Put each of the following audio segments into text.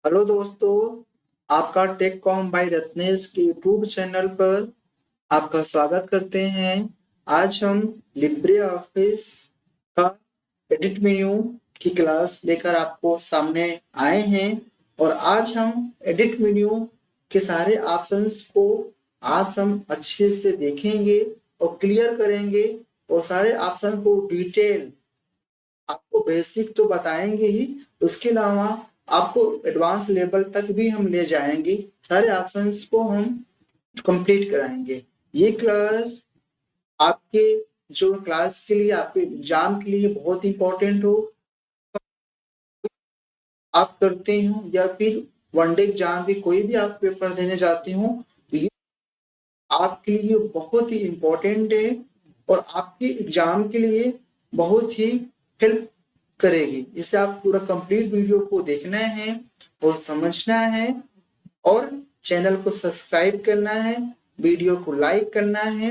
Hello दोस्तों, आपका take com bye Ratnesh के यूट्यूब चैनल पर आपका स्वागत करते हैं। आज हम लिब्रे ऑफिस का एडिट मेन्यू की क्लास लेकर आपको सामने आए हैं और आज हम एडिट मेन्यू के सारे ऑप्शंस को आज हम अच्छे से देखेंगे और क्लियर करेंगे और सारे ऑप्शन को डिटेल आपको बेसिक तो बताएंगे ही, उसके अलावा आपको एडवांस लेवल तक भी हम ले जाएंगे। सारे ऑप्शंस को हम कंप्लीट कराएंगे। ये क्लास आपके जो क्लास के लिए, आपके एग्जाम के लिए बहुत इंपॉर्टेंट हो, आप करते हो या फिर वनडे एग्जाम के कोई भी आप पेपर देने जाते हो तो ये आपके लिए बहुत ही इम्पोर्टेंट है और आपके एग्जाम के लिए बहुत ही हेल्प करेगी। इसे आप पूरा कंप्लीट वीडियो को देखना है और समझना है और चैनल को सब्सक्राइब करना है, वीडियो को लाइक करना है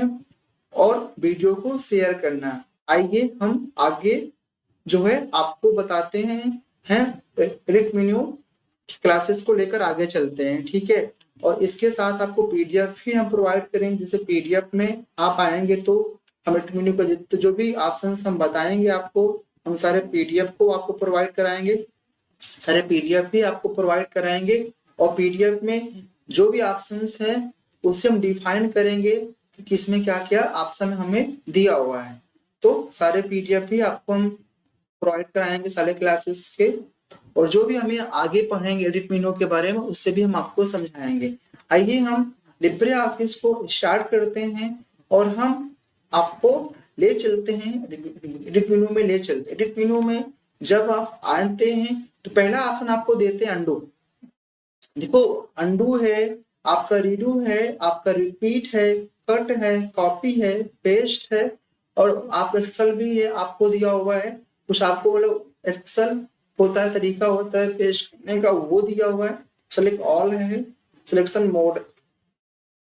और वीडियो को शेयर करना। आइए हम आगे जो है आपको बताते हैं एडिट मेन्यू क्लासेस को लेकर आगे चलते हैं, ठीक है। और इसके साथ आपको पीडीएफ ही हम प्रोवाइड करेंगे। जैसे पीडीएफ में आप आएंगे तो हम एडिट मेन्यू पर जितने जो भी ऑप्शंस हम बताएंगे आपको, हम सारे पीडीएफ को आपको प्रोवाइड कराएंगे, सारे पीडीएफ भी आपको प्रोवाइड कराएंगे और पीडीएफ में जो भी ऑप्शंस है उसे हम डिफाइन करेंगे कि किसमें क्या क्या ऑप्शन हमें दिया हुआ है। तो सारे पीडीएफ भी आपको हम प्रोवाइड कराएंगे सारे क्लासेस के, और जो भी हमें आगे पढ़ेंगे एडिट मेन्यू के बारे में उससे भी हम आपको समझाएंगे। आइए हम लिब्रे ऑफिस को स्टार्ट करते हैं और हम आपको ले चलते हैं एडिट मेन्यू में, ले चलते एडिट मेन्यू में। जब आप आते हैं तो पहला ऑप्शन आपको देते हैं अंडू। देखो, अंडू है, आपका रीडू है, आपका रिपीट है, कट है, कॉपी है, पेस्ट है और आप एक्सेल भी है आपको दिया हुआ है। कुछ आपको मतलब एक्सेल होता है, तरीका होता है पेस्ट करने का, वो दिया हुआ है। सेलेक्ट ऑल है, सिलेक्शन मोड,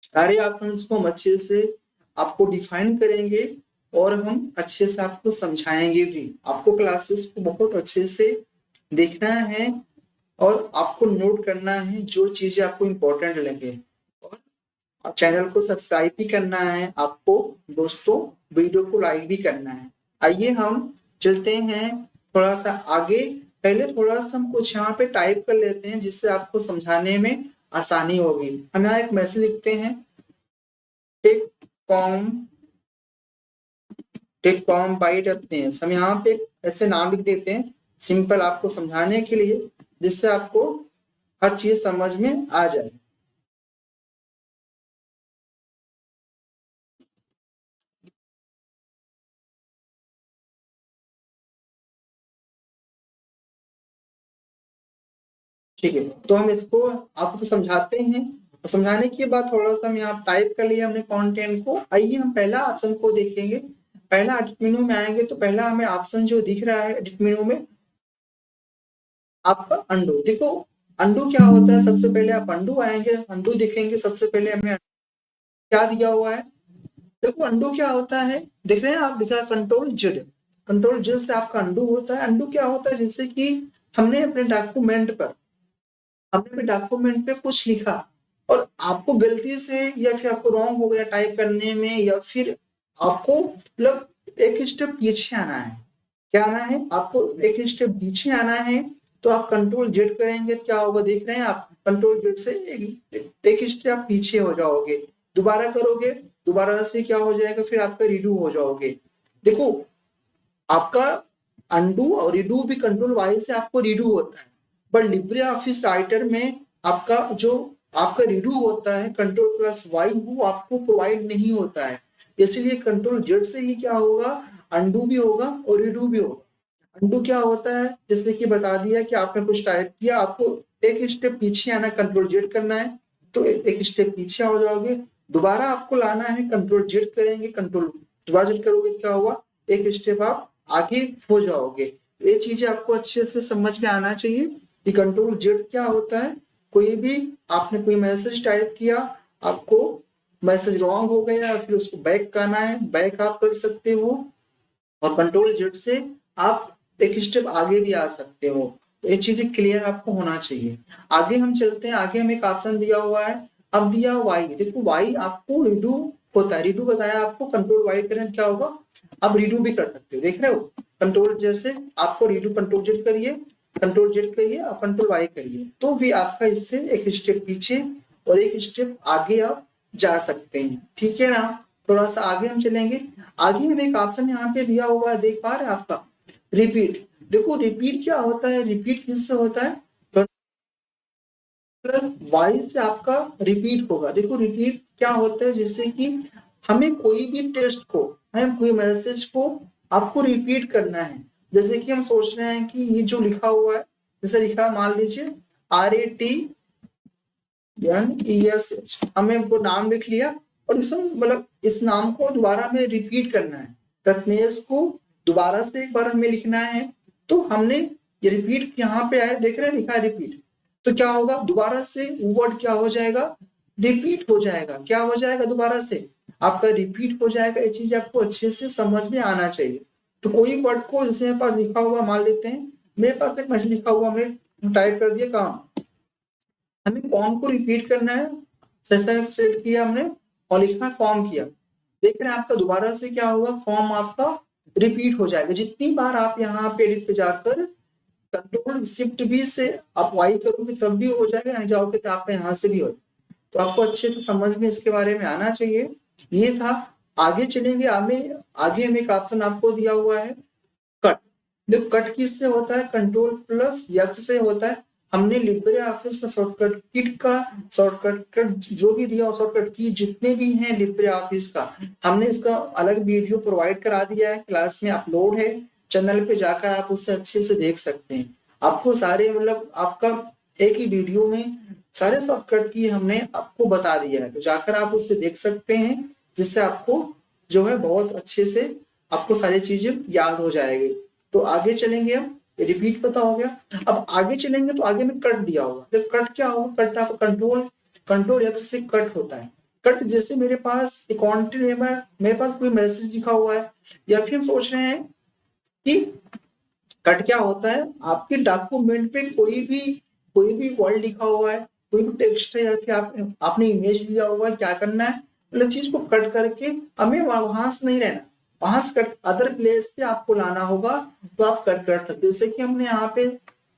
सारे ऑप्शंस को हम अच्छे से आपको डिफाइन करेंगे और हम अच्छे से आपको समझाएंगे भी। आपको क्लासेस को बहुत अच्छे से देखना है और आपको नोट करना है जो चीजें आपको इम्पोर्टेंट लगे, और चैनल को सब्सक्राइब भी करना है आपको दोस्तों, वीडियो को लाइक भी करना है। आइए हम चलते हैं थोड़ा सा आगे। पहले थोड़ा सा हम कुछ यहाँ पे टाइप कर लेते हैं जिससे आपको समझाने में आसानी होगी। हम यहाँ एक मैसेज लिखते हैं, टेक कॉम बाय रत्नेश। हम यहाँ पे ऐसे नाम लिख देते हैं सिंपल आपको समझाने के लिए, जिससे आपको हर चीज समझ में आ जाए। ठीक है, तो हम इसको आपको तो समझाते हैं और समझाने के बाद थोड़ा सा हम यहाँ टाइप कर लिया हमने कंटेंट को। आइए हम पहला ऑप्शन को देखेंगे। पहला एडिट मेनू में आएंगे तो पहला हमें ऑप्शन जो दिख रहा है एडिट मेनू में आपका अंडू। देखो, अंडू क्या होता है, सबसे पहले आप अंडू आएंगे, अंडू दिखेंगे, सबसे पहले हमें क्या दिया हुआ है। देखो, अंडू क्या होता है, देख रहे हैं आप, लिखा कंट्रोल जेड। कंट्रोल जेड से आपका अंडू होता है। अंडू क्या होता है, जैसे कि हमने अपने डॉक्यूमेंट पे कुछ लिखा और आपको गलती से या फिर आपको रॉन्ग हो गया टाइप करने में, या फिर आपको मतलब एक स्टेप पीछे आना है। क्या आना है आपको, एक स्टेप पीछे आना है, तो आप कंट्रोल जेड करेंगे, क्या होगा देख रहे हैं आप, कंट्रोल जेड से एक स्टेप पीछे हो जाओगे। दोबारा करोगे, दोबारा से क्या हो जाएगा, फिर आपका रिडू हो जाओगे। देखो, आपका अंडू और रिडू भी कंट्रोल वाई से आपको रिडू होता है, बट लिब्रे ऑफिस राइटर में आपका जो आपका रिडू होता है कंट्रोल प्लस वाई, वो आपको प्रोवाइड नहीं होता है। इसलिए कंट्रोल जेड से ही क्या होगा, अंडू भी होगा और रिडू भी होगा। अंडू क्या होता है, जैसे कि बता दिया कि आपने कुछ टाइप किया, आपको एक स्टेप पीछे आना, कंट्रोल जेड करना है तो एक स्टेप पीछे हो जाओगे। दोबारा आपको लाना है, कंट्रोल जेड करेंगे, कंट्रोल दोबारा जेड करोगे, क्या हुआ, एक स्टेप आप आगे हो जाओगे। ये चीजें आपको अच्छे से समझ में आना चाहिए कि कंट्रोल जेड क्या होता है। कोई भी आपने कोई मैसेज टाइप किया, आपको मैसेज रॉन्ग हो गया, फिर उसको बैक करना है, बैक आप कर सकते हो और कंट्रोल जेड से आप एक स्टेप आगे भी आ सकते हो। ये चीजें क्लियर आपको होना चाहिए। आगे हम चलते हैं, आगे हमें एक ऑप्शन दिया हुआ है, अब दिया वाई। देखो वाई आपको रीडू होता है, रीडू बताया आपको, कंट्रोल वाई करें क्या होगा, आप रीडू भी कर सकते हो, देख रहे हो, कंट्रोल जेड से आपको रीडू कंट्रोल जेड करिए, कंट्रोल जेड करिए और कंट्रोल वाई करिए, तो भी आपका इससे एक स्टेप पीछे और एक स्टेप आगे आप जा सकते हैं, ठीक है ना। थोड़ा सा आगे हम चलेंगे, आगे हमें एक ऑप्शन यहाँ पे दिया हुआ है, देख पा रहे हैं आपका, रिपीट। देखो रिपीट क्या होता है, रिपीट किससे होता है, प्लस वाई से आपका रिपीट होगा। देखो रिपीट क्या होता है, जैसे कि हमें कोई भी टेक्स्ट को, हमें कोई मैसेज को आपको रिपीट करना है। जैसे कि हम सोच रहे हैं कि ये जो लिखा हुआ है, जैसे लिखा मान लीजिए RATNESH, हमें वो नाम लिख लिया और इसमें मतलब इस नाम को दोबारा हमें रिपीट करना है, रत्नेश को दोबारा से एक बार हमें लिखना है। तो हमने ये रिपीट यहाँ पे आया, देख रहे हैं लिखा है रिपीट, तो क्या होगा दोबारा से वर्ड क्या हो जाएगा, रिपीट हो जाएगा। क्या हो जाएगा, दोबारा से आपका रिपीट हो जाएगा। ये चीज आपको अच्छे से समझ में आना चाहिए। तो कोई वर्ड को जैसे मेरे पास लिखा हुआ मान लेते हैं, मेरे पास एक मैसेज लिखा हुआ, हमने टाइप कर दिया काम, हमें कॉम को रिपीट करना है, सेलेक्ट किया हमने और लिखा कॉम किया, देख रहे हैं आपका दोबारा से क्या हुआ, कॉम आपका रिपीट हो जाएगा। जितनी बार आप यहाँ पे एडिट पे जाकर कंट्रोल शिफ्ट भी से आप वाई करोगे तब भी हो जाएगा, यहाँ जाओगे तो आपका यहाँ से भी हो। तो आपको अच्छे से समझ में इसके बारे में आना चाहिए। ये था, आगे चलेंगे, आगे हमें एक ऑप्शन आपको दिया हुआ है कट। देखो कट किससे होता है, कंट्रोल प्लस यक्स से होता है। हमने लिब्रे ऑफिस का शॉर्टकट किट का शॉर्टकट जो भी दिया, शॉर्टकट की जितने भी हैं लिब्रे ऑफिस का, हमने इसका अलग वीडियो प्रोवाइड करा दिया है, क्लास में अपलोड है, चैनल पे जाकर आप उससे अच्छे से देख सकते हैं। आपको सारे मतलब आपका एक ही वीडियो में सारे शॉर्टकट की हमने आपको बता दिया है, तो जाकर आप उससे देख सकते हैं, जिससे आपको जो है बहुत अच्छे से आपको सारी चीजें याद हो जाएगी। तो आगे चलेंगे, हम रिपीट पता हो गया। अब आगे चलेंगे तो आगे में कट दिया होगा। तो कट क्या होगा, कट आप कंट्रोल एक्स से कट होता है। कट जैसे मेरे पास एक कंटेंट में मेरे पास कोई मैसेज लिखा हुआ है, या फिर हम सोच रहे हैं कि कट क्या होता है, आपके डॉक्यूमेंट पे कोई भी वर्ड लिखा हुआ है, कोई भी टेक्स्ट है, या फिर आपने इमेज लिया हुआ है, क्या करना है मतलब चीज को कट करके हमें वहां से नहीं रहना, वहां से कट अदर प्लेस पे आपको लाना होगा, तो आप कट कर सकते हैं। जैसे कि हमने यहाँ पे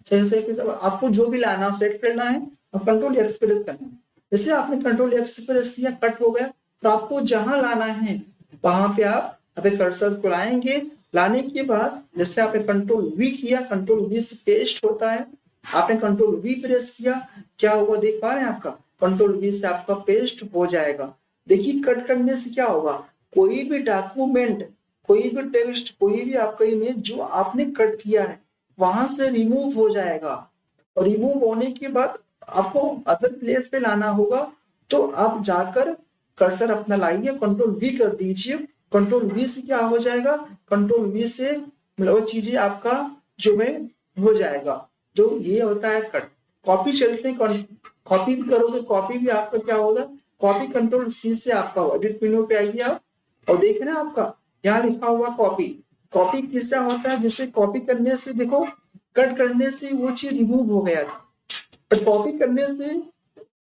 जैसे आपको जो भी लाना सेट करना है और कंट्रोल एक्स प्रेस करना है। जैसे आपने कंट्रोल एक्स प्रेस किया, कट हो गया, तो आपको जहां लाना है वहां पे आप अभी कर्सर को लाएंगे। लाने के बाद जैसे आपने कंट्रोल वी किया, कंट्रोल वी से पेस्ट होता है, आपने कंट्रोल वी प्रेस किया, क्या होगा देख पा रहे हैं, आपका कंट्रोल वी से आपका पेस्ट हो जाएगा। देखिए कट करने से क्या होगा, कोई भी डॉक्यूमेंट, कोई भी टेक्स्ट, कोई भी आपका इमेज जो आपने कट किया है वहां से रिमूव हो जाएगा। और रिमूव होने के बाद आपको अदर प्लेस पे लाना होगा, तो आप जाकर कर्सर अपना लाइए, कंट्रोल वी कर दीजिए, कंट्रोल वी से क्या हो जाएगा, कंट्रोल वी से मतलब चीजें आपका जो है हो जाएगा। तो ये होता है कट। कॉपी चलते हैं, कॉपी भी करोगे, कॉपी भी आपका क्या होगा, कॉपी कंट्रोल सी से आपका एडिट मेन्यू पे आइए आप और देख रहे हैं आपका यहाँ लिखा हुआ कॉपी। कॉपी किससे होता है, जैसे कॉपी करने से देखो, कट करने से वो चीज रिमूव हो गया था, पर कॉपी करने से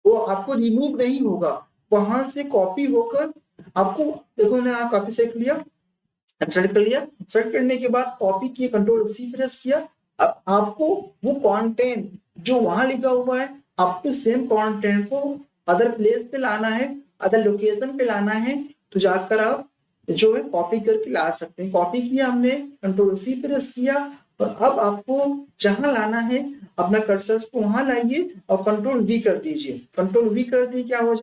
वो आपको रिमूव नहीं होगा, वहां से कॉपी होकर आपको देखो ना, आप कॉपी सेट लिया, सेट कर लिया, सेट करने के बाद कॉपी किया, कंट्रोल सी प्रेस किया, अब आपको वो कंटेंट जो वहां लिखा हुआ है, आपको सेम कंटेंट को अदर प्लेस पे लाना है, अदर लोकेशन पे लाना है, तो जाकर आप जो है कॉपी करके ला सकते हैं। कॉपी किया हमने, कंट्रोल सी प्रेस किया, और अब आपको जहां लाना है अपना कर्सर को वहां लाइए और कंट्रोल वी कर दीजिए। कंट्रोल वी कर दिए, क्या हो,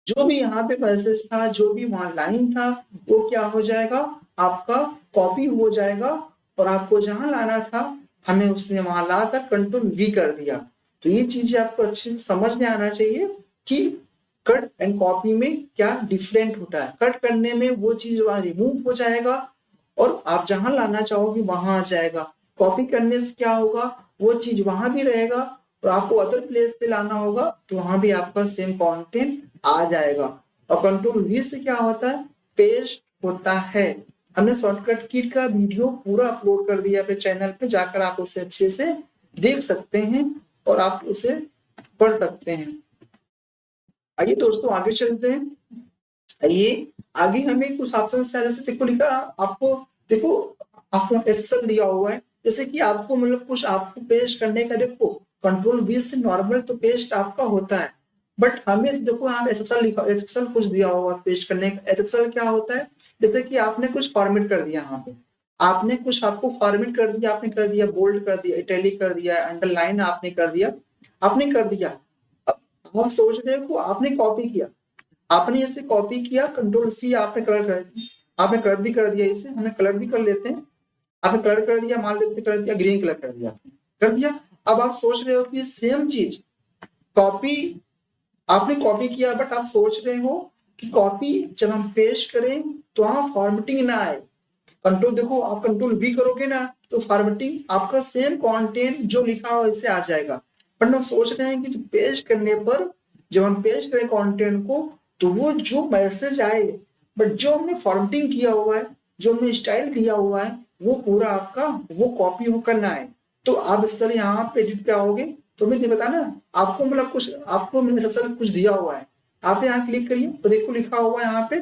जो भी यहाँ पे मैसेज था, जो भी वहां लाइन था, वो क्या हो जाएगा, आपका कॉपी हो जाएगा, और आपको जहां लाना था हमें उसने वहां लाकर कंट्रोल वी कर दिया। तो ये चीजें आपको अच्छे से समझ में आना चाहिए कि कट एंड कॉपी में क्या डिफरेंट होता है। कट करने में वो चीज वहां रिमूव हो जाएगा और आप जहां लाना चाहोगे वहां आ जाएगा। कॉपी करने से क्या होगा, वो चीज वहां भी रहेगा और आपको अदर प्लेस पे लाना होगा तो वहां भी आपका सेम कंटेंट आ जाएगा। और कंट्रोल वी से क्या होता है, पेस्ट होता है। हमने शॉर्टकट किट का वीडियो पूरा अपलोड कर दिया अपने चैनल पे, जाकर आप उसे अच्छे से देख सकते हैं और आप उसे पढ़ सकते हैं। आइए दोस्तों आगे चलते हैं। आइए आगे हमें कुछ ऑप्शन है, जैसे देखो लिखा आपको, देखो आपको स्पेशल दिया हुआ है, जैसे कि आपको मतलब कुछ आपको पेस्ट करने का, देखो कंट्रोल वी से नॉर्मल तो पेस्ट आपका होता है, बट हमें देखो यहाँ स्पेशल लिखा, स्पेशल कुछ दिया हुआ है पेस्ट करने का। स्पेशल क्या होता है, जैसे कि आपने कुछ फॉर्मेट कर दिया, यहाँ पे आपने कुछ आपको फॉर्मेट कर दिया, आपने कर दिया बोल्ड कर दिया, इटैलिक कर दिया, अंडरलाइन आपने कर दिया, आपने कर दिया। अब आप सोच रहे हो आपने कॉपी किया, आपने इसे कॉपी किया, कंट्रोल सी आपने कलर कर दिया, आपने कलर भी कर दिया, इसे हमें कलर भी कर लेते हैं, आपने कलर कर दिया, मान लेते कर दिया ग्रीन कलर कर दिया, कर दिया। अब आप सोच रहे हो कि सेम चीज कॉपी आपने कॉपी किया, बट आप सोच रहे हो कि कॉपी जब हम पेस्ट करें तो वहां फॉर्मेटिंग ना आए। कंट्रोल देखो आप कंट्रोल वी करोगे ना तो फॉर्मेटिंग आपका सेम कंटेंट जो लिखा हुआ इससे आ जाएगा, बट हम सोच रहे हैं कि पेस्ट करने पर जब हम पेस्ट करें कंटेंट को तो वो जो मैसेज आए, बट जो हमने फॉर्मेटिंग किया हुआ है, जो हमने स्टाइल दिया हुआ है, वो पूरा आपका वो कॉपी होकर ना आए। तो आप इस तरह यहाँ पे एडिट पे आओगे तो मैं बताना आपको मतलब कुछ आपको मैंने सबसे कुछ दिया हुआ है, आप यहाँ क्लिक करिए तो देखो लिखा हुआ है यहाँ पे,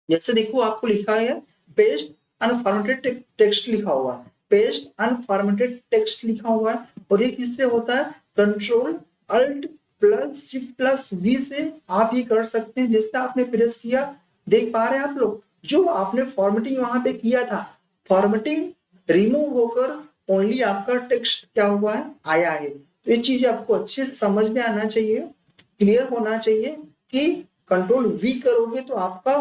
जैसे देखो आपको लिखा है पेस्ट अनफॉर्मेटेड टेक्स्ट लिखा हुआ है, पेस्ट अनफॉर्मेटेड टेक्स्ट लिखा हुआ है, और ये किससे होता है, control alt plus shift plus V से आप ये कर सकते हैं। जैसे आपने प्रेस किया, देख पा रहे हैं आप लोग जो आपने फॉर्मेटिंग वहां पे किया था, फॉर्मेटिंग रिमूव होकर ओनली आपका टेक्स्ट क्या हुआ है, आया है। तो ये चीज आपको अच्छे से समझ में आना चाहिए, क्लियर होना चाहिए कि कंट्रोल वी करोगे तो आपका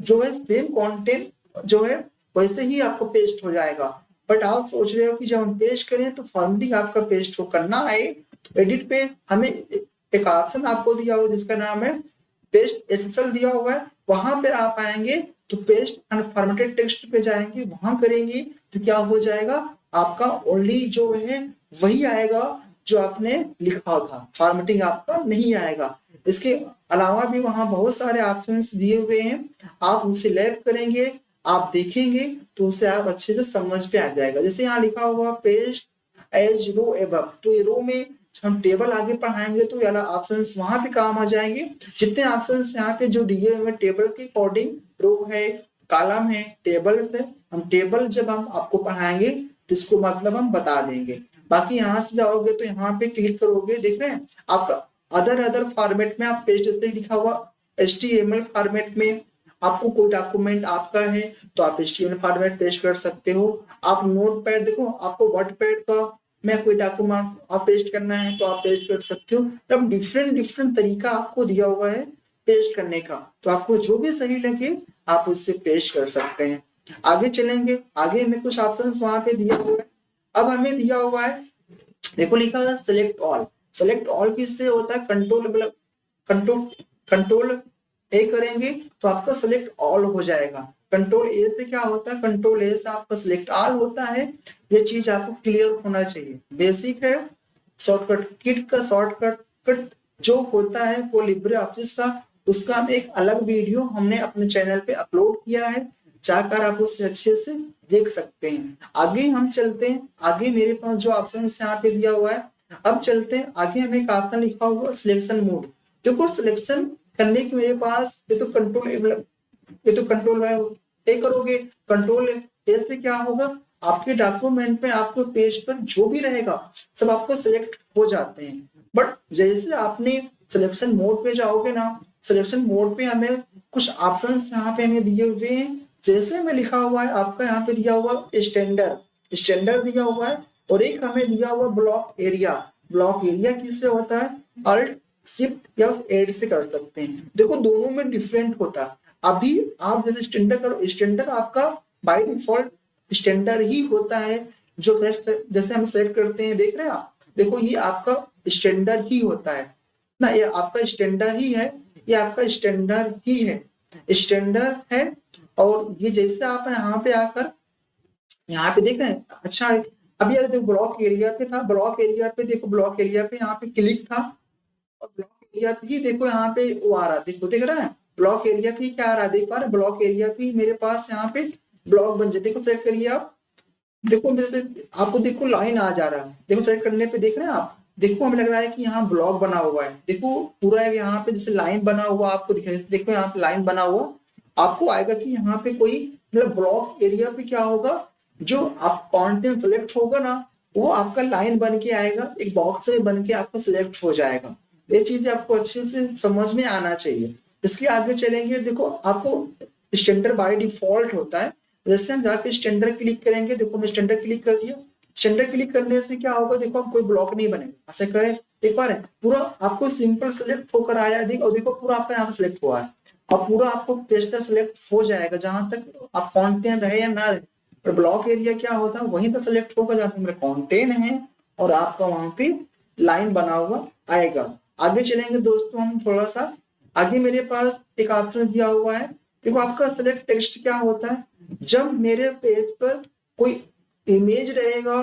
जो है सेम कंटेंट जो है वैसे ही आपको पेस्ट हो जाएगा। बट आप सोच रहे हो कि जब हम पेस्ट करें तो फॉर्मेटिंग आपका पेस्ट हो करना आए, तो एडिट पे हमें एक ऑप्शन आपको दिया हुआ जिसका नाम है पेस्ट एसेंशियल दिया हुआ है, वहां पर आप आएंगे तो पेस्ट अनफॉर्मेटेड टेक्स्ट पे जाएंगे, वहां करेंगे तो क्या हो जाएगा, आपका ओनली जो है वही आएगा जो आपने लिखा था, फॉर्मेटिंग आपका नहीं आएगा। इसके अलावा भी वहां बहुत सारे ऑप्शंस दिए हुए हैं, आप उसे लैप करेंगे, आप देखेंगे तो उसे आप अच्छे से समझ पे आ जाएगा। जैसे यहाँ लिखा हुआ पेस्ट एज रो एबव, तो ये रो में हम टेबल आगे पढ़ाएंगे तो ये ऑप्शंस वहां पे काम आ जाएंगे। जितने ऑप्शंस यहाँ पे जो दिए हुए टेबल के अकॉर्डिंग, रो है, कॉलम है, टेबल है, हम टेबल जब हम आपको पढ़ाएंगे तो इसको मतलब हम बता देंगे। बाकी यहाँ से जाओगे तो यहाँ पे क्लिक करोगे, देख रहे हैं आपका अदर फॉर्मेट में आप पेस्ट जैसे लिखा हुआ HTML फॉर्मेट में आपको कोई डॉक्यूमेंट आपका है तो आप HTML फॉर्मेट पेस्ट कर सकते हो। आप नोट पैड देखो आपको वर्डपैड का में कोई डॉक्यूमेंट आप पेस्ट करना है तो आप पेस्ट कर सकते हो। तब डिफरेंट तरीका आपको दिया हुआ है पेस्ट करने का, तो आपको जो भी सही लगे आप उससे पेस्ट कर सकते हैं। आगे चलेंगे, आगे हमें कुछ ऑप्शंस वहां पे दिया हुआ है। अब हमें दिया हुआ है देखो लिखा है सेलेक्ट ऑल, सेलेक्ट ऑल किससे होता है, कंट्रोल कंट्रोल कंट्रोल ए करेंगे तो आपका सेलेक्ट ऑल हो जाएगा। कंट्रोल ए से क्या होता है, कंट्रोल ए से आपका सिलेक्ट ऑल होता है। ये चीज आपको क्लियर होना चाहिए, बेसिक है। शॉर्टकट किट का शॉर्टकट कट जो होता है वो लिब्रे ऑफिस का, उसका हम एक अलग वीडियो हमने अपने चैनल पे अपलोड किया है, जाकर आप उसे अच्छे से देख सकते हैं। आगे हम चलते हैं, आगे मेरे पास जो ऑप्शन यहाँ पे दिया हुआ है, अब चलते हैं आगे। हमें एक ऑप्शन लिखा हुआ सिलेक्शन मोड, देखो सिलेक्शन करने के मेरे पास ये तो कंट्रोल ए करोगे, कंट्रोल ए से क्या होगा, आपके डॉक्यूमेंट में आपके पेज पर जो भी रहेगा सब आपको सिलेक्ट हो जाते हैं। बट जैसे आपने सिलेक्शन मोड पे जाओगे ना, सिलेक्शन मोड पे हमें कुछ ऑप्शंस यहाँ पे हमें दिए हुए हैं। जैसे में लिखा हुआ है आपका यहाँ पे दिया हुआ स्टैंडर्ड, स्टैंडर्ड दिया हुआ है, और एक हमें दिया हुआ ब्लॉक एरिया। ब्लॉक एरिया किससे होता है, अल्ट शिफ्ट F8 से कर सकते हैं। देखो दोनों में डिफरेंट होता है। अभी आप जैसे स्टैंडर्ड करो, स्टैंडर्ड आपका बाय डिफॉल्ट स्टैंडर्ड ही होता है, जो जैसे हम सेट करते हैं, देख रहे हैं आप, देखो ये आपका स्टैंडर्ड ही होता है ना, ये आपका स्टैंडर्ड ही है, ये आपका स्टैंडर्ड ही है, स्टैंडर्ड है। और ये जैसे आप यहाँ पे आकर यहाँ पे देख रहे हैं, अच्छा अभी अगर देखो ब्लॉक एरिया पे था, ब्लॉक एरिया पे देखो, ब्लॉक एरिया पे यहाँ पे क्लिक था, और ब्लॉक एरिया पे ही देखो यहाँ पे वो आ रहा, देखो देख रहा है ब्लॉक एरिया पे क्या आ रहा है, देख पा रहे ब्लॉक एरिया पे मेरे पास यहाँ पे ब्लॉक बन जाए। देखो सेट करिए आप, देखो आपको देखो लाइन आ जा रहा है, देखो सेलेक्ट करने पे देख रहे हैं आप, देखो हमें लग रहा है कि यहाँ ब्लॉक बना हुआ है, देखो पूरा है यहाँ पे जैसे लाइन बना हुआ आपको दिख रहा है, देखो यहाँ पे लाइन बना हुआ आपको आएगा कि यहाँ पे कोई मतलब ब्लॉक एरिया पे क्या होगा, जो आप कंटेंट सेलेक्ट होगा ना वो आपका लाइन बन के आएगा, एक बॉक्स में बन के आपका सिलेक्ट हो जाएगा। ये चीजें आपको अच्छे से समझ में आना चाहिए। इसके आगे चलेंगे, देखो आपको स्टैंडर्ड बाय डिफॉल्ट होता है, जैसे हम जाके स्टैंडर्ड क्लिक करेंगे, देखो मैं स्टैंडर्ड क्लिक कर दिया, स्टैंडर्ड क्लिक करने से क्या होगा, देखो आप कोई ब्लॉक नहीं बनेगा, ऐसे करें एक बार पूरा आपको सिंपल सेलेक्ट होकर आया, देखो देखो पूरा आपका यहाँ सेलेक्ट हुआ है, अब पूरा आपको पेज तक सेलेक्ट हो जाएगा जहां तक आप कंटेंट रहे या ना रहे, पर ब्लॉक एरिया क्या होता है वहीं तक सेलेक्ट होगा जहां तक मेरा कंटेंट है और आपका वहां पे लाइन बना हुआ आएगा। आगे चलेंगे दोस्तों हम थोड़ा सा, आगे मेरे पास एक ऑप्शन दिया हुआ है, देखो आपका सेलेक्ट टेक्स्ट क्या होता है, जब मेरे पेज पर कोई इमेज रहेगा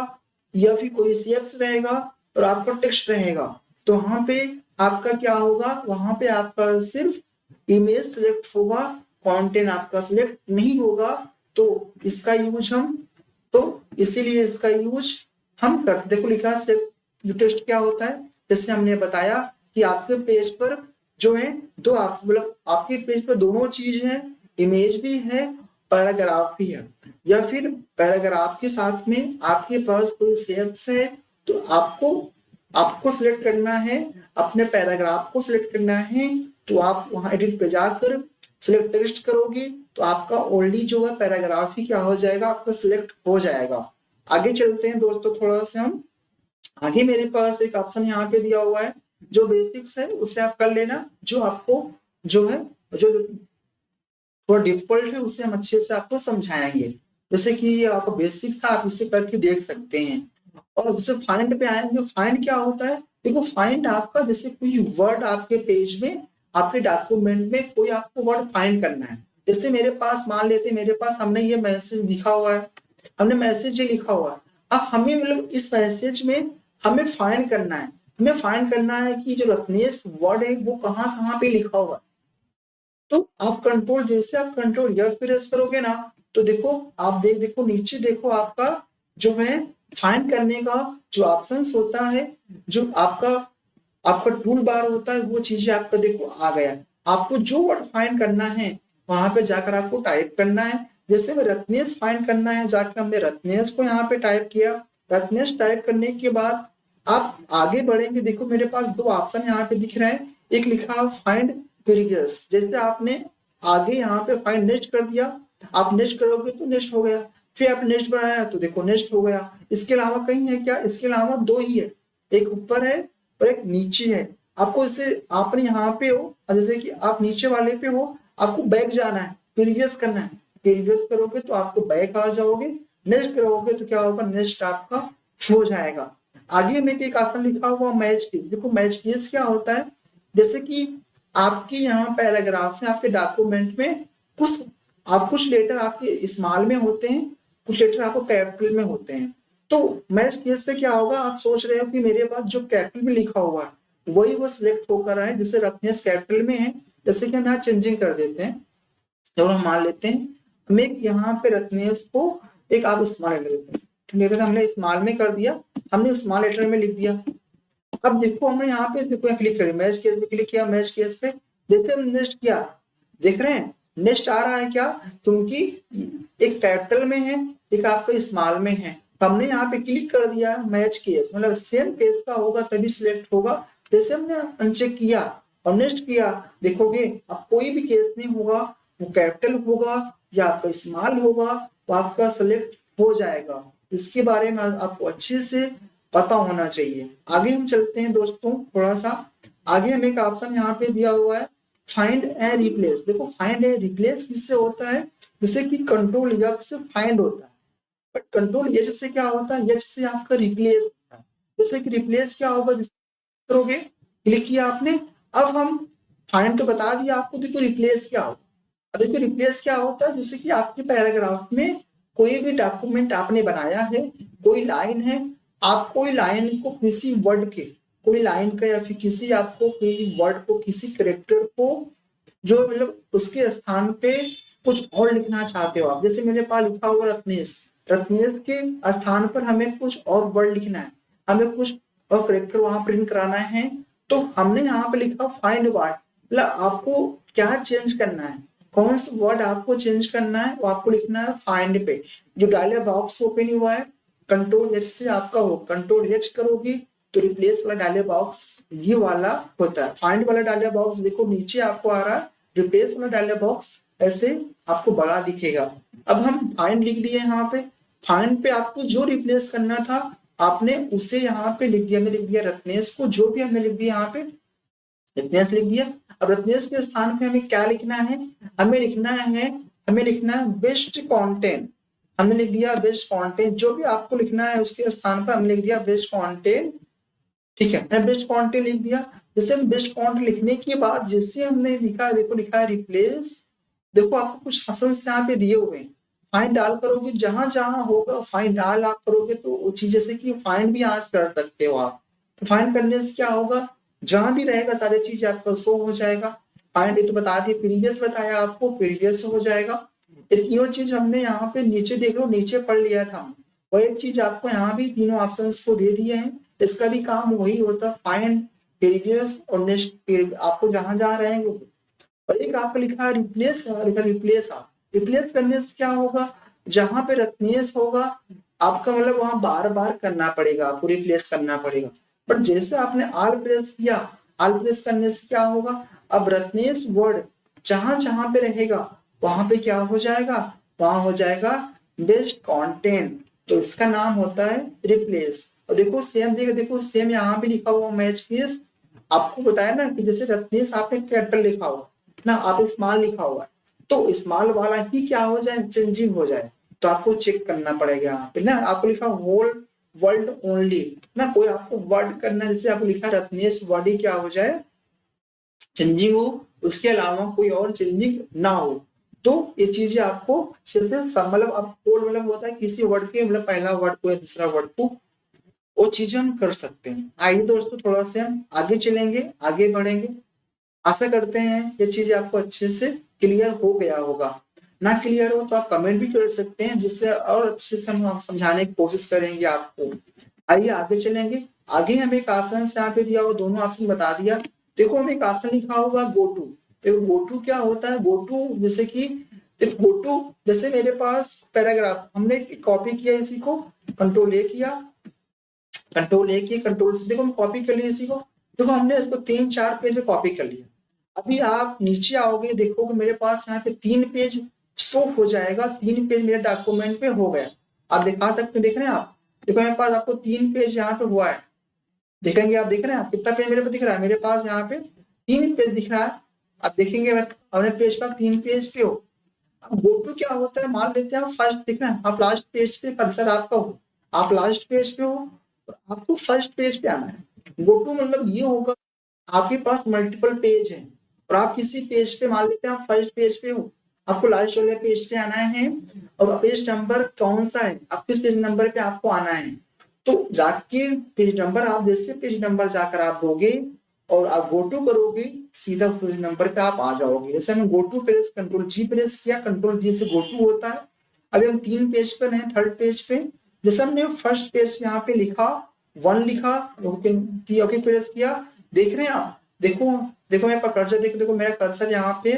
या फिर कोई शेप्स रहेगा और आपका टेक्स्ट रहेगा, तो वहां पे आपका क्या होगा, वहां पे आपका सिर्फ इमेज सिलेक्ट होगा, कंटेंट आपका सिलेक्ट नहीं होगा। तो इसका यूज हम तो इसीलिए इसका यूज हम कर, देखो लिखा सिलेक्ट टेक्स्ट क्या होता है, जैसे हमने बताया कि आपके पेज पर जो है दो मतलब आपके पेज पर दोनों चीज है, इमेज भी है पैराग्राफ भी है, या फिर पैराग्राफ के साथ में आपके पास कोई शेप्स है, तो आपको आपको सिलेक्ट करना है, अपने पैराग्राफ को सिलेक्ट करना है, तो आप वहां एडिट पे जाकर सिलेक्ट टेक्स्ट करोगे तो आपका ओनली जो है पैराग्राफ ही क्या हो जाएगा, आपका सिलेक्ट हो जाएगा। आगे चलते हैं दोस्तों थोड़ा सा हम, आगे मेरे पास एक ऑप्शन यहाँ पे दिया हुआ है, जो बेसिक्स है उसे आप कर लेना, जो आपको जो है जो थोड़ा डिफिकल्ट है उसे हम अच्छे से आपको समझाएंगे, जैसे कि ये आपका बेसिक था आप इसे करके देख सकते हैं। और जैसे फाइंड पे आएंगे, फाइंड क्या होता है, देखो फाइंड आपका जैसे कोई वर्ड आपके पेज में आपके डॉक्यूमेंट में कोई आपको वर्ड फाइंड करना है, जैसे मेरे पास मान लेते मेरे पास हमने ये मैसेज लिखा हुआ है, हमने मैसेज ये लिखा हुआ है, अब हमें मतलब इस मैसेज में हमें फाइंड करना है, हमें फाइंड करना है कि जो रत्नेश वर्ड है वो कहाँ कहाँ पे लिखा हुआ है। तो आप कंट्रोल जैसे आप कंट्रोल या प्रेस करोगे ना, तो देखो आप देखो नीचे देखो आपका जो है फाइंड करने का जो ऑप्शंस होता है, जो आपका आपका टूल बार होता है, वो चीजें आपका देखो आ गया, आपको जो वर्ड फाइंड करना है वहां पे जाकर आपको टाइप करना है, जैसे में रत्नेश फाइंड करना है, जाकर हमने रत्नेश को यहाँ पे टाइप किया, रत्नेश टाइप करने के बाद आप आगे बढ़ेंगे, देखो मेरे पास दो ऑप्शन यहाँ पे दिख रहे हैं, एक लिखा फाइंड प्रीवियस, जैसे आपने आगे यहाँ पे फाइंड नेक्स्ट कर दिया, आप नेक्स्ट करोगे तो नेक्स्ट हो गया, फिर आप नेक्स्ट बढ़ाया तो देखो नेक्स्ट हो गया, इसके अलावा कहीं है क्या, इसके अलावा दो ही है, एक ऊपर है और एक नीचे है, आपको इसे आपने यहाँ पे हो जैसे कि आप नीचे वाले पे हो, आपको बैक जाना है, प्रीवियस करना है, प्रीवियस करोगे तो आपको बैक आ जाओगे, नेक्स्ट करोगे तो क्या होगा, नेक्स्ट आपका हो जाएगा। आगे में एक ऑप्शन लिखा हुआ मैच केस, देखो मैच केस क्या होता है, जैसे कि आपकी यहाँ पैराग्राफ है आपके डॉक्यूमेंट में, कुछ आप कुछ लेटर आपके स्मॉल में होते हैं, कुछ लेटर आपको कैपिटल में होते हैं, तो मैच केस से क्या होगा, आप सोच रहे हो कि मेरे पास जो कैपिटल में लिखा हुआ है वही वो सिलेक्ट होकर आए, जैसे रत्नेश कैपिटल में है, जैसे कि हम यहाँ चेंजिंग कर देते हैं, तो हम मान लेते हैं हम एक यहाँ पे रत्नेश को एक आप स्मॉल लेटर देते हैं, हमने स्मॉल में कर दिया, हमने स्मॉल लेटर में लिख दिया, अब देखो हमने यहाँ पे देखो क्लिक कर दिया, मैच केस पे क्लिक किया, मैच केस पे जैसे हम नेक्स्ट किया, देख रहे हैं नेक्स्ट आ रहा है क्या, क्योंकि एक कैपिटल में है एक आपका स्मॉल में है, तो हमने यहाँ पे क्लिक कर दिया मैच केस, मतलब सेम केस का होगा तभी सिलेक्ट होगा, जैसे हमने अनचेक किया और नेक्स्ट किया, देखोगे अब कोई भी केस नहीं होगा, वो कैपिटल होगा या आपका स्मॉल होगा, वो आपका सिलेक्ट हो जाएगा, इसके बारे में आपको अच्छे से पता होना चाहिए। आगे हम चलते हैं दोस्तों थोड़ा सा, आगे हमें एक ऑप्शन यहाँ पे दिया हुआ है फाइंड एंड रिप्लेस, देखो फाइंड एंड रिप्लेस किससे होता है, जैसे कि कंट्रोल एफ से फाइंड होता है, बट कंट्रोल एच से क्या होता है, एच से आपका रिप्लेस होता है, जैसे कि रिप्लेस क्या होगा, करोगे क्लिक किया आपने, अब हम फाइंड तो बता दिया आपको, देखो रिप्लेस क्या होता है, देखो रिप्लेस क्या होता है, जैसे कि आपके पैराग्राफ में कोई भी डॉक्यूमेंट आपने बनाया है, कोई लाइन है, आप कोई लाइन को किसी वर्ड के कोई लाइन का या फिर किसी आपको कोई वर्ड को किसी करेक्टर को जो मतलब उसके स्थान पे कुछ और लिखना चाहते हो आप, जैसे मेरे पास लिखा हुआ रत्नेश, रत्नेश के स्थान पर हमें कुछ और वर्ड लिखना है, हमें कुछ और करेक्टर वहां प्रिंट कराना है, तो हमने यहाँ पे लिखा फाइंड वर्ड, मतलब आपको क्या चेंज करना है, कौन सा वर्ड आपको चेंज करना है वो आपको लिखना है फाइंड पे। जो डायलॉग बॉक्स ओपन हुआ है कंट्रोल एच से आपका हो, कंट्रोल एच करोगी तो रिप्लेस वाला डायलॉग बॉक्स ये वाला होता है। फाइंड वाला डायलॉग बॉक्स देखो नीचे आपको आ रहा है, रिप्लेस वाला डायलॉग बॉक्स ऐसे आपको बड़ा दिखेगा। अब हम फाइंड लिख दिए यहाँ पे, फाइंड पे आपको जो रिप्लेस करना था आपने उसे यहाँ पे लिख दिया, हमने लिख दिया रत्नेश को, जो भी हमने लिख दिया यहाँ पे रत्नेश लिख दिया। अब रत्नेश के स्थान पे हमें क्या लिखना है, हमें लिखना है, हमें लिखना है बेस्ट कंटेंट, हमने लिख दिया बेस्ट कंटेंट, जो भी आपको लिखना है उसके स्थान पर हमने लिख दिया बेस्ट कंटेंट। ठीक है, मैं बेस्ट कंटेंट लिख दिया। जैसे हम बेस्ट कंटेंट लिखने के बाद जैसे हमने लिखा, देखो लिखा है रिप्लेस, देखो आपको कुछ ऑप्शंस यहाँ पे दिए हुए हैं, फाइंड डाल करोगे जहां जहां होगा फाइंड डाल आप करोगे तो वो चीज जैसे कि फाइंड भी आज कर सकते हो आप, तो फाइंड करने से क्या होगा, जहां भी रहेगा सारी चीज आपका शो हो जाएगा। फाइंड तो बता दिए, प्रीवियस बताया आपको, प्रीवियस हो जाएगा। ये तीनों चीज हमने यहाँ पे नीचे देख लो नीचे पढ़ लिया था, वो एक चीज आपको यहाँ भी तीनों ऑप्शन को दे दिए हैं, इसका भी काम वही होता है फाइंड प्रीवियस और नेक्स्ट आपको जहां जहां रहेंगे। और एक आपका लिखा है रिप्लेस, लिखा रिप्लेस, आप रिप्लेस करने से क्या होगा, जहां पे रत्नेश होगा आपका मतलब वहां बार बार करना पड़ेगा, आपको रिप्लेस करना पड़ेगा। बट जैसे आपने आल प्रेस किया, आल प्रेस करने से क्या होगा, अब रत्नेश वर्ड जहां जहां पे रहेगा वहां पे क्या हो जाएगा, वहां हो जाएगा बेस्ट कंटेंट, तो इसका नाम होता है रिप्लेस। और देखो सेम देखो सेम यहाँ पे लिखा हुआ मैच पीस, आपको बताया ना कि जैसे रत्नेश आपने कैपिटल लिखा हुआ ना, आप स्मॉल लिखा हुआ है, तो स्मॉल वाला ही क्या हो जाए चेंजिंग हो जाए, तो आपको चेक करना पड़ेगा यहाँ पे ना, आपको लिखा होल वर्ल्ड ओनली ना, कोई आपको वर्ड करना है, जैसे आपको लिखा रत्नेश वर्ड ही क्या हो जाए चेंजिंग हो, उसके अलावा कोई और चेंजिंग ना हो, तो ये चीजें आपको अच्छे से मतलब आप मतलब होता है किसी वर्ड के मतलब पहला वर्ड को या दूसरा वर्ड को, वो चीजें हम कर सकते हैं। आइए दोस्तों थोड़ा से हम आगे चलेंगे, आगे बढ़ेंगे, आशा करते हैं ये चीज आपको अच्छे से क्लियर हो गया होगा। ना क्लियर हो तो आप कमेंट भी कर सकते हैं, जिससे और अच्छे से हम समझाने की कोशिश करेंगे आपको। आइए आगे चलेंगे, आगे हमें एक ऑप्शन यहाँ पे दिया हुआ, दोनों ऑप्शन बता दिया। देखो हमें एक ऑप्शन लिखा हुआ गो टू, देखो गो टू क्या होता है, गो टू जैसे कि गो टू जैसे मेरे पास पैराग्राफ हमने कॉपी किया, इसी को कंट्रोल ए किया, कंट्रोल ए किया, कंट्रोल से देखो हम कॉपी कर लिए इसी को, देखो हमने इसको 3-4 पेज में कॉपी कर लिया। अभी आप नीचे आओगे देखोगे मेरे पास यहाँ पे 3 पेज शो हो जाएगा, 3 पेज मेरे डॉक्यूमेंट पे हो गया, आप दिखा सकते हैं, देख रहे हैं आप, देखो मेरे पास आपको 3 पेज यहाँ पे हुआ है, देखेंगे आप, देख रहे हैं आप कितना पेज मेरे पे दिख रहा है, मेरे पास यहाँ पे 3 पेज दिख रहा है, आप देखेंगे अपने पेज पर 3 पेज पे हो। अब गो टू क्या होता है, मान लेते हैं आप फर्स्ट दिख रहा है, आप लास्ट पेज पे कर्सर आपका हो, आप लास्ट पेज पे हो और आपको फर्स्ट पेज पे आना है। गो टू मतलब ये होगा आपके पास मल्टीपल पेज है और आप किसी पेज पे मान लेते हैं आप फर्स्ट पेज पे हो, आपको लास्ट वाले पेज पे आना है और पेज नंबर कौन सा है, आप किस पेज नंबर पे आपको आना है, तो जाके पेज नंबर आप जैसे पेज नंबर जाकर आप दोगे और आप गो टू करोगे सीधा पेज नंबर पे आप आ जाओगे। जैसे हमने go to press control G press किया, कंट्रोल जी से गो टू होता है। अभी हम 3 पेज पर हैं, थर्ड पेज पे, जैसे हमने फर्स्ट पेज यहाँ पे लिखा 1 लिखा, ओके प्रेस किया, देख रहे हैं आप, देखो देखो मेरे पास कर्सर, देखो देखो मेरा कर्सर यहाँ पे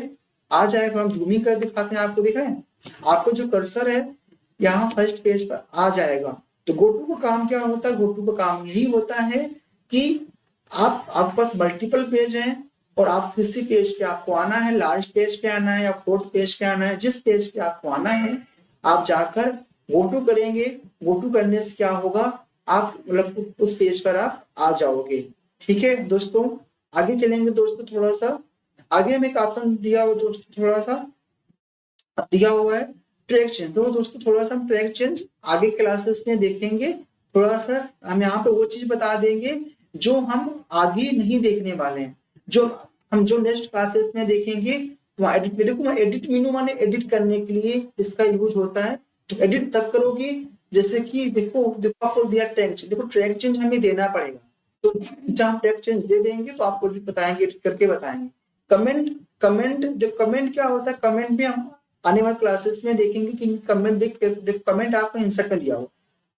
आ जाएगा, हम जूमिंग कर दिखाते हैं आपको, देख रहे हैं आपको जो कर्सर है यहाँ फर्स्ट पेज पर आ जाएगा। तो गो टू का काम क्या होता है, गो टू का काम यही होता है कि आपके पास मल्टीपल पेज हैं और आप किसी पेज पे आपको आना है, लास्ट पेज पे आना है या फोर्थ पेज पे आना है, जिस पेज पे आपको आना है आप जाकर गो टू करेंगे, गो टू करने से क्या होगा आप मतलब उस पेज पर आप आ जाओगे। ठीक है दोस्तों, आगे चलेंगे दोस्तों, थोड़ा सा आगे हमें एक ऑप्शन दिया हुआ दोस्तों, थोड़ा सा दिया हुआ है ट्रैक चेंज, तो दोस्तों थोड़ा सा हम ट्रैक चेंज आगे क्लासेस में देखेंगे, थोड़ा सा हम यहाँ पे वो चीज बता देंगे जो हम आगे नहीं देखने वाले हैं, जो हम जो नेक्स्ट क्लासेस में देखेंगे। वहाँ एडिट में देखो, एडिट मेनू माने एडिट करने के लिए इसका यूज होता है, तो एडिट तब करोगे जैसे कि देखो देखो आपको दिया ट्रैक चेंज, देखो ट्रैक चेंज हमें देना पड़ेगा, तो जब हम ट्रैक चेंज दे देंगे तो आपको बताएंगे, एडिट करके बताएंगे। कमेंट, कमेंट क्या होता है, कमेंट भी हम आने वाले क्लासेस में देखेंगे कि कमेंट आपको इंसर्ट में दिया हो।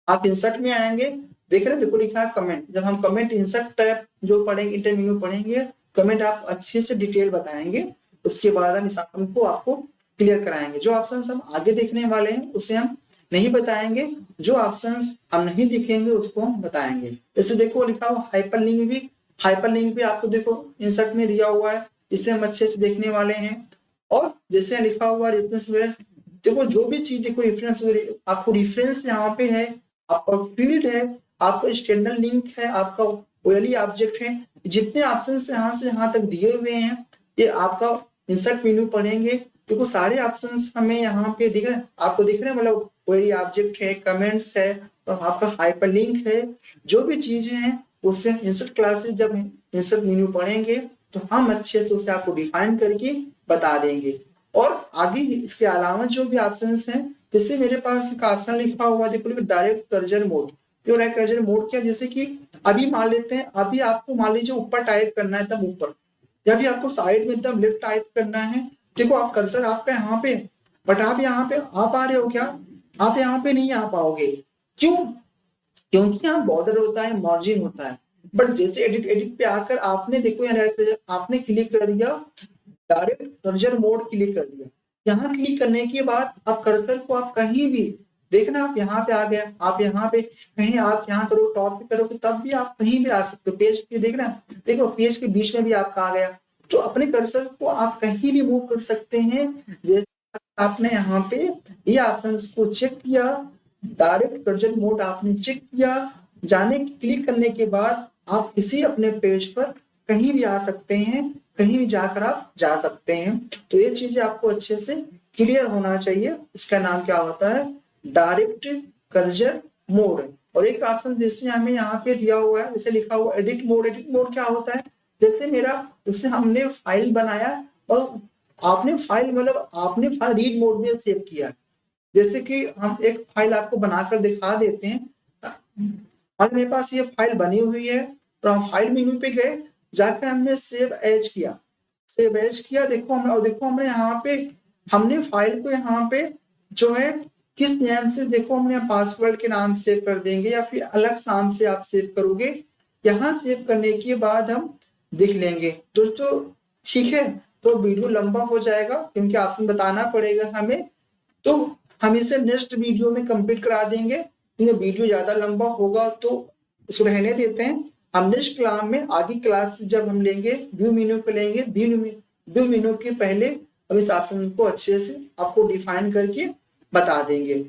आप इंसर्ट में आएंगे, देख रहे हैं, देखो लिखा है कमेंट। जब हम कमेंट इंसर्ट टैब जो पढ़ेंगे, इंटरमीडिएट पढ़ेंगे, कमेंट आप अच्छे से डिटेल बताएंगे। उसके बाद हम इस ऑप्शन को आपको क्लियर कराएंगे। जो ऑप्शन हम आगे देखने वाले हैं उसे हम नहीं बताएंगे, जो ऑप्शंस हम नहीं दिखेंगे उसको हम बताएंगे। जैसे देखो लिखा हुआ हाइपरलिंक भी, हाइपरलिंक भी आपको देखो इंसर्ट में दिया हुआ है, इसे हम अच्छे से देखने वाले हैं। और जैसे लिखा हुआ रेफरेंस वगैरह, देखो जो भी चीज देखो रेफरेंस वगैरह, आपको रेफरेंस यहाँ पे है, आपका फील्ड है, आपका स्टैंडर्ड लिंक है, आपका ओएलई ऑब्जेक्ट है, जितने ऑप्शन यहाँ से यहाँ तक दिए हुए हैं, ये आपका इंसर्ट मेन्यू पढ़ेंगे। देखो सारे ऑप्शंस हमें यहाँ पे दिख रहे हैं, आपको दिख रहे हैं, मतलब कोई ऑब्जेक्ट है, कमेंट्स है, और आपका हाइपरलिंक है, जो भी चीजें हैं उससे इंसर्ट क्लासेस जब इंसर्ट मेन्यू पढ़ेंगे तो हम अच्छे से उसे आपको डिफाइन करके बता देंगे। और आगे इसके अलावा जो भी ऑप्शंस हैं, जैसे मेरे पास एक ऑप्शन लिखा हुआ देखो, डायरेक्ट कर्सर मोड। तो डायरेक्ट कर्सर मोड क्या, जैसे कि अभी मान लेते हैं, अभी आपको मान लीजिए ऊपर टाइप करना है, एकदम ऊपर, या फिर आपको साइड में एकदम लेफ्ट टाइप करना है। देखो आप कर्सर आपका यहाँ पे, बट आप यहाँ पे आ पा रहे हो क्या? आप यहाँ पे नहीं आ पाओगे। क्यों? क्योंकि यहाँ बॉर्डर होता है, मार्जिन होता है। बट जैसे एडिट एडिट पे आकर आपने देखो यहाँ आपने क्लिक कर दिया, डायरेक्ट कर्सर मोड क्लिक कर दिया। यहाँ क्लिक करने के बाद आप कर्सर को आप कहीं भी देखना, आप यहाँ पे आ गया, आप यहाँ पे कहीं आप यहाँ करो, टॉप पे करोगे तब भी आप कहीं भी आ सकते हो। पेज पे देखना, देखो पेज के बीच में भी आपका आ गया। तो अपने कर्सर को आप कहीं भी मूव कर सकते हैं। जैसे आपने यहाँ पे ये ऑप्शन को चेक किया, डायरेक्ट कर्सर मोड आपने चेक किया, जाने क्लिक करने के बाद आप किसी अपने पेज पर कहीं भी आ सकते हैं, कहीं भी जाकर आप जा सकते हैं। तो ये चीजें आपको अच्छे से क्लियर होना चाहिए। इसका नाम क्या होता है? Direct cursor mode. और एक ऑप्शन जैसे हमें यहाँ पे दिया हुआ है, जैसे लिखा हुआ एडिट मोड। एडिट मोड क्या होता है? जैसे हमने फाइल बनाया और आपने फाइल मतलब आपने फाइल रीड मोड में सेव किया। जैसे कि हम एक फाइल आपको बनाकर दिखा देते हैं। आज मेरे पास ये फाइल बनी हुई है, तो हम फाइल मेन्यू पे गए, जाकर हमने सेव एज किया, सेव एज किया। देखो हमने यहाँ पे हमने फाइल को यहाँ पे जो है किस नाम से, देखो हमने पासवर्ड के नाम सेव कर देंगे या फिर अलग नाम से आप सेव करोगे। यहाँ सेव करने के बाद हम देख लेंगे दोस्तों, ठीक है। तो वीडियो लंबा हो जाएगा क्योंकि ऑप्शन बताना पड़ेगा हमें, तो हम इसे नेक्स्ट वीडियो में कंप्लीट करा देंगे। क्योंकि वीडियो ज्यादा लंबा होगा तो इसको रहने देते हैं। हम नेक्स्ट क्लास में आगे क्लास जब हम लेंगे, व्यू मेन्यू पे लेंगे, व्यू मेन्यू के पहले हम इस ऑप्शन को अच्छे से आपको डिफाइन करके बता देंगे।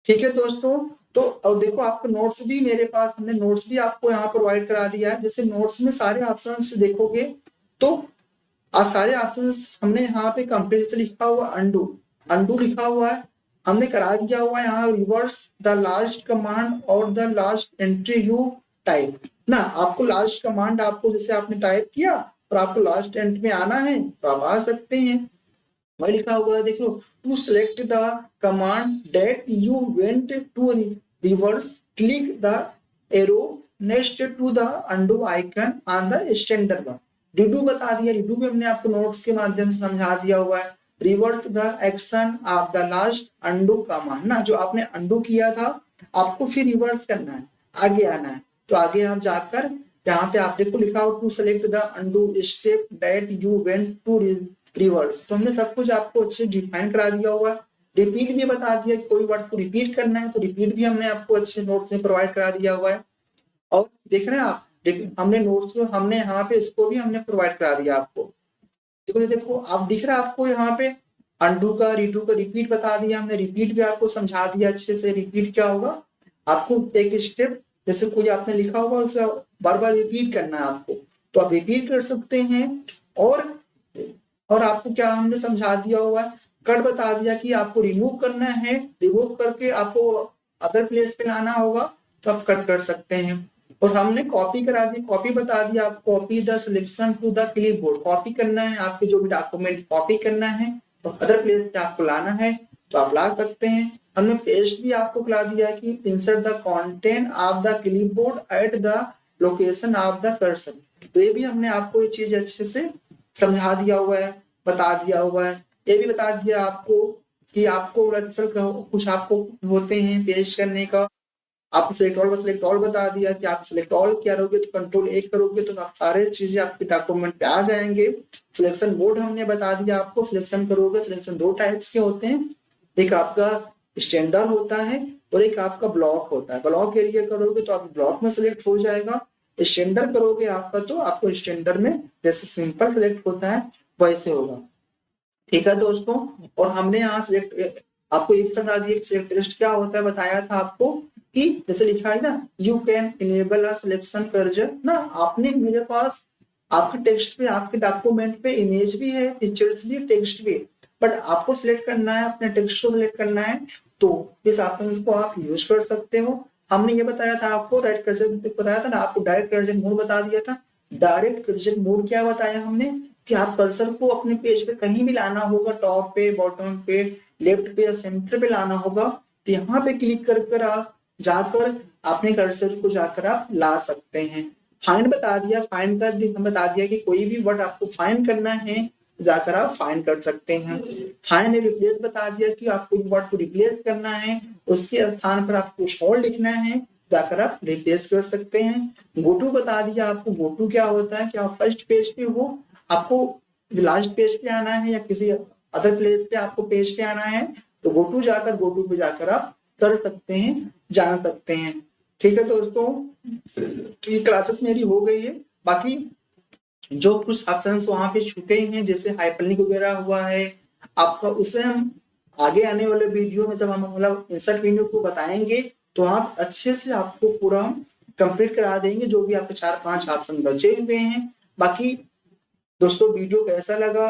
ठीक है दोस्तों। तो और देखो आपको नोट्स भी मेरे पास, हमने नोट्स भी आपको यहाँ प्रोवाइड करा दिया है। जैसे नोट्स में सारे ऑप्शंस देखोगे तो आप सारे ऑप्शंस हमने यहाँ पे कंप्लीट से लिखा हुआ अंडू, अंडू लिखा हुआ है, हमने करा दिया हुआ है यहाँ रिवर्स द लास्ट कमांड और the last entry you type ना। आपको लास्ट कमांड आपको जैसे आपने टाइप किया और आपको लास्ट एंट्री में आना है तो आप आ सकते हैं। वही लिखा हुआ है देखो, to select the command that you went to reverse click the arrow next to the undo icon on the standard one. Redo बता दिया, रिडू भी हमने आपको नोट्स के माध्यम से समझा दिया हुआ है। Reverse the action of the last undo command ना, जो आपने अंडू किया था आपको फिर रिवर्स करना है, आगे आना है। तो आगे आप जाकर यहाँ पे आप देखो लिखा हो to select the undo step that you went to reverse. तो हमने सब कुछ आपको अच्छे डिफाइन करा दिया हुआ है। रिपीट भी बता दिया, कोई वर्ड को रिपीट करना है तो रिपीट भी हमने आपको अच्छे नोट्स में प्रोवाइड करा दिया हुआ है। और देख रहे हैं आप, हमने नोट्स को हमने यहाँ पे इसको भी हमने प्रोवाइड करा दिया आपको। देखो देखो आप दिख रहा है आपको यहाँ पे अंडू का, रीडू का, रिपीट बता दिया हमने, रिपीट भी आपको समझा दिया अच्छे से। रिपीट क्या होगा, आपको एक स्टेप जैसे कोई आपने लिखा होगा उसे बार बार रिपीट करना है आपको, तो आप रिपीट कर सकते हैं। और आपको क्या हमने समझा दिया हुआ है, कट बता दिया कि आपको रिमूव करना है, रिमूव करके आपको अदर प्लेस पे लाना होगा तो आप कट कर सकते हैं। और हमने कॉपी करा दी, कॉपी बता दिया आप, copy the selection to the clipboard, copy करना है आपके जो भी डॉक्यूमेंट कॉपी करना है तो अदर प्लेस पे आपको लाना है तो आप ला सकते हैं। हमने पेस्ट भी आपको खिला दिया कि insert the content of the clipboard at the location of the cursor. तो ये भी हमने आपको ये चीज अच्छे से समझा दिया हुआ है, बता दिया हुआ है। ये भी बता दिया आपको कि आपको कुछ आपको होते हैं पेश करने का, आप सिलेक्ट ऑल बता दिया कि आप सिलेक्ट ऑल क्या करोगे तो कंट्रोल ए करोगे तो आप सारे चीजें आपके डॉक्यूमेंट पे आ जाएंगे। सिलेक्शन मोड हमने बता दिया आपको, सिलेक्शन करोगे सिलेक्शन दो टाइप्स के होते हैं, एक आपका स्टैंडर्ड होता है और एक आपका ब्लॉक होता है। ब्लॉक एरिया करोगे तो आप ब्लॉक में सिलेक्ट हो जाएगा, स्टैंडर्ड करोगे आपका तो आपको स्टैंडर्ड में जैसे सिंपल सिलेक्ट होता है वैसे होगा। ठीक है दोस्तों, और हमने यहाँ सिलेक्ट आपको एक बता दिया सिलेक्ट टेक्स्ट क्या होता है, बताया था आपको कि जैसे लिखा है ना you can enable a selection cursor ना, आपने मेरे पास आपके टेक्स्ट पे आपके डॉक्यूमेंट पे इमेज भी है, पिक्चर्स भी, टेक्स्ट भी, बट आपको सिलेक्ट करना है, अपने टेक्स्ट को सिलेक्ट करना है तो इस ऑप्शन को आप यूज कर सकते हो। हमने ये बताया था आपको डायरेक्ट कर्सर बताया था ना, आपको डायरेक्ट कर्सर मोड बता दिया था। डायरेक्ट कर्सर मोड क्या बताया हमने कि आप कर्सर को अपने पेज पे कहीं भी लाना होगा, टॉप पे, बॉटम पे, लेफ्ट पे या सेंटर पे लाना होगा तो यहाँ पे क्लिक कर आप जाकर अपने कर्सर को जाकर आप ला सकते हैं। फाइंड बता दिया, फाइंड का बता दिया कि कोई भी वर्ड आपको फाइंड करना है जाकर आप फाइंड कर सकते हैं। फाइंड रिप्लेस बता दिया कि आपको वर्ड को रिप्लेस करना है, उसके स्थान पर आपको कुछ और लिखना है जाकर आप रिप्लेस कर सकते हैं। गो टू बता दिया आपको, गो टू क्या होता है कि आप फर्स्ट पेज पे हो, आपको लास्ट पेज पे आना है या किसी अदर प्लेस पे आपको पेज पे आना है तो गो टू पे जाकर आप कर सकते हैं, जान सकते हैं। ठीक है दोस्तों, ये क्लासेस मेरी हो गई है, बाकी जो कुछ ऑप्शंस वहां पे छूटे हैं जैसे हाइपरलिंक वगैरह हुआ है आपका, उसे हम आगे आने वाले वीडियो में जब हम मतलब इंसर्ट वीडियो को बताएंगे तो आप अच्छे से आपको पूरा कंप्लीट करा देंगे जो भी आपके 4-5 ऑप्शन बचे हुए हैं। बाकी दोस्तों वीडियो कैसा लगा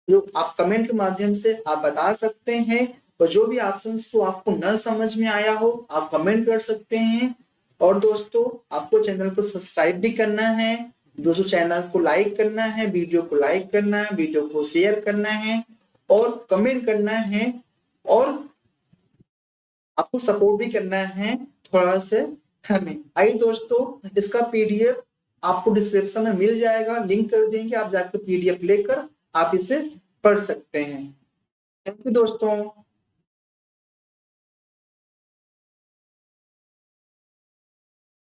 जो आप कमेंट के माध्यम से आप बता सकते हैं, और जो भी ऑप्शंस को आपको न समझ में आया हो आप कमेंट कर सकते हैं। और दोस्तों आपको चैनल को सब्सक्राइब भी करना है, दोस्तों चैनल को लाइक करना है, वीडियो को लाइक करना है, वीडियो को शेयर करना है और कमेंट करना है, और आपको सपोर्ट भी करना है थोड़ा से हमें। आइए दोस्तों इसका पीडीएफ आपको डिस्क्रिप्शन में मिल जाएगा, लिंक कर देंगे, आप जाकर पीडीएफ लेकर आप इसे पढ़ सकते हैं। थैंक यू दोस्तों।